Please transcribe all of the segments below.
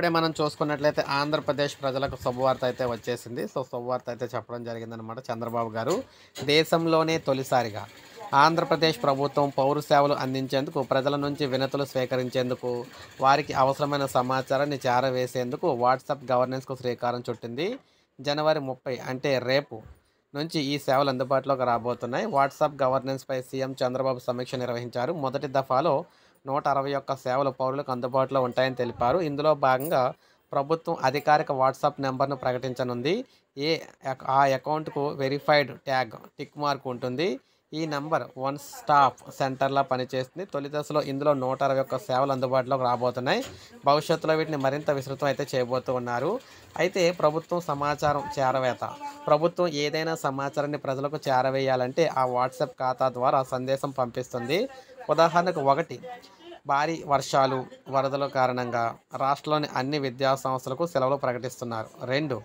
ఇప్పుడే మనం చూసుకున్నట్లయితే ఆంధ్రప్రదేశ్ ప్రజలకు శుభవార్త అయితే వచ్చేసింది. శుభవార్త అయితే చెప్పడం జరిగిందనమాట. చంద్రబాబు గారు దేశంలోనే తొలిసారిగా ఆంధ్రప్రదేశ్ ప్రభుత్వం పౌర సేవలు అందించేందుకు, ప్రజల నుంచి వినతులు స్వీకరించేందుకు, వారికి అవసరమైన సమాచారాన్ని చేరవేసేందుకు వాట్సాప్ గవర్నెన్స్‌కు శ్రీకారం చుట్టింది. జనవరి 30 అంటే రేపు నుంచి ఈ సేవలు అందుబాటులోకి రాబోతున్నాయి. వాట్సాప్ గవర్నెన్స్‌పై సీఎం చంద్రబాబు సమీక్ష నిర్వహించారు. మొదటి దఫాలో 161 సేవలు పౌరులకు అందుబాటులో ఉంటాయని తెలిపారు. ఇందులో భాగంగా ప్రభుత్వం అధికారిక వాట్సాప్ నెంబర్‌ను ప్రకటించనుంది. ఏ ఆ అకౌంట్‌కు వెరిఫైడ్ ట్యాగ్, టిక్ మార్క్ ఉంటుంది. ఈ నంబర్ వన్ స్టాప్ సెంటర్‌లా పనిచేస్తుంది. తొలి దశలో ఇందులో 161 సేవలు అందుబాటులోకి రాబోతున్నాయి. భవిష్యత్తులో వీటిని మరింత విస్తృతం అయితే చేయబోతూ ఉన్నారు. అయితే ప్రభుత్వం సమాచారం చేరవేత. ప్రభుత్వం ఏదైనా సమాచారాన్ని ప్రజలకు చేరవేయాలంటే ఆ వాట్సాప్ ఖాతా ద్వారా సందేశం పంపిస్తుంది. ఉదాహరణకు 1 భారీ వర్షాలు, వరదల కారణంగా రాష్ట్రంలోని అన్ని విద్యా సంస్థలకు సెలవులు ప్రకటిస్తున్నారు. 2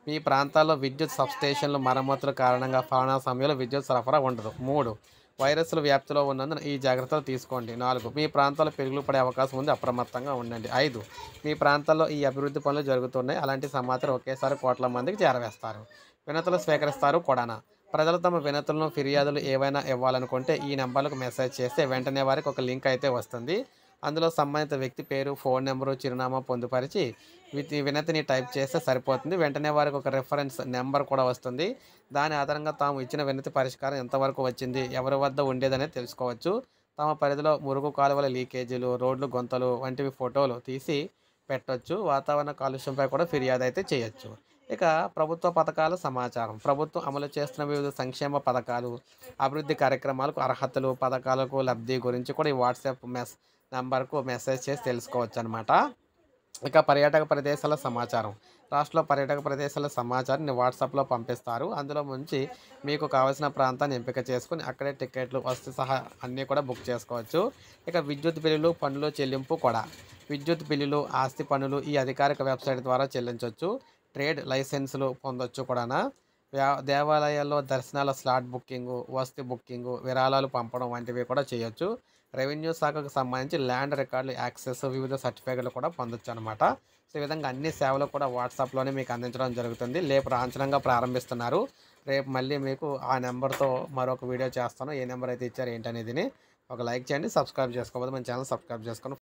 మీ ప్రాంతాల్లో విద్యుత్ సబ్‌స్టేషన్లు మరమ్మతుల కారణంగా ఫలానా సమయంలో విద్యుత్ సరఫరా ఉండదు. 3 వైరస్ల వ్యాప్తిలో ఉన్నందున ఈ జాగ్రత్తలు తీసుకోండి. 4 మీ ప్రాంతాల్లో పిడుగులు పడే అవకాశం ఉంది, అప్రమత్తంగా ఉండండి. 5 మీ ప్రాంతాల్లో ఈ అభివృద్ధి పనులు జరుగుతున్నాయి. అలాంటి సమాచారం ఒకేసారి కోట్ల మందికి చేరవేస్తారు. వినతులు స్వీకరిస్తారు కూడానా. ప్రజలు తమ వినతులను, ఫిర్యాదులు ఏవైనా ఇవ్వాలనుకుంటే ఈ నంబర్లకు మెసేజ్ చేస్తే వెంటనే వారికి ఒక లింక్ అయితే వస్తుంది. అందులో సంబంధిత వ్యక్తి పేరు, ఫోన్ నెంబరు, చిరునామా పొందుపరిచి వినతిని టైప్ చేస్తే సరిపోతుంది. వెంటనే వారికి ఒక రిఫరెన్స్ నెంబర్ కూడా వస్తుంది. దాని ఆధారంగా తాము ఇచ్చిన వినతి పరిష్కారం ఎంతవరకు వచ్చింది, ఎవరి వద్ద ఉండేదనేది తెలుసుకోవచ్చు. తమ పరిధిలో మురుగు కాలువల లీకేజీలు, రోడ్లు గుంతలు వంటివి ఫోటోలు తీసి పెట్టొచ్చు. వాతావరణ కాలుష్యంపై కూడా ఫిర్యాదు అయితే చేయొచ్చు. ఇక ప్రభుత్వ పథకాల సమాచారం. ప్రభుత్వం అమలు చేస్తున్న వివిధ సంక్షేమ పథకాలు, అభివృద్ధి కార్యక్రమాలకు అర్హతలు, పథకాలకు లబ్ధి గురించి కూడా ఈ వాట్సాప్ నంబర్‌కు మెసేజ్ చేసి తెలుసుకోవచ్చనమాట. ఇక పర్యాటక ప్రదేశాల సమాచారం. రాష్ట్రంలో పర్యాటక ప్రదేశాల సమాచారాన్ని వాట్సాప్‌లో పంపిస్తారు. అందులో నుంచి మీకు కావాల్సిన ప్రాంతాన్ని ఎంపిక చేసుకొని అక్కడే టికెట్లు, వస్తు సహా అన్నీ కూడా బుక్ చేసుకోవచ్చు. ఇక విద్యుత్ బిల్లులు, పన్నుల చెల్లింపు కూడా. విద్యుత్ బిల్లులు, ఆస్తి పన్నులు ఈ అధికారిక వెబ్‌సైట్ ద్వారా చెల్లించొచ్చు. ట్రేడ్ లైసెన్సులు పొందొచ్చు కూడానా. దేవాలయాల్లో దర్శనాల స్లాట్ బుకింగు, వస్తు బుకింగు, విరాళాలు పంపడం వంటివి కూడా చేయొచ్చు. రెవెన్యూ శాఖకు సంబంధించి ల్యాండ్ రికార్డులు యాక్సెస్, వివిధ సర్టిఫికేట్లు కూడా పొందొచ్చనమాట. సో, ఈ విధంగా అన్ని సేవలు కూడా వాట్సాప్‌లోనే మీకు అందించడం జరుగుతుంది. రేపు లాంఛనంగా ప్రారంభిస్తున్నారు. రేపు మళ్ళీ మీకు ఆ నెంబర్‌తో మరొక వీడియో చేస్తాను. ఏ నెంబర్ అయితే ఇచ్చారో ఏంటనేదిని. ఒక లైక్ చేయండి. సబ్స్క్రైబ్ చేసుకోకపోతే మన ఛానల్ సబ్స్క్రైబ్ చేసుకోండి.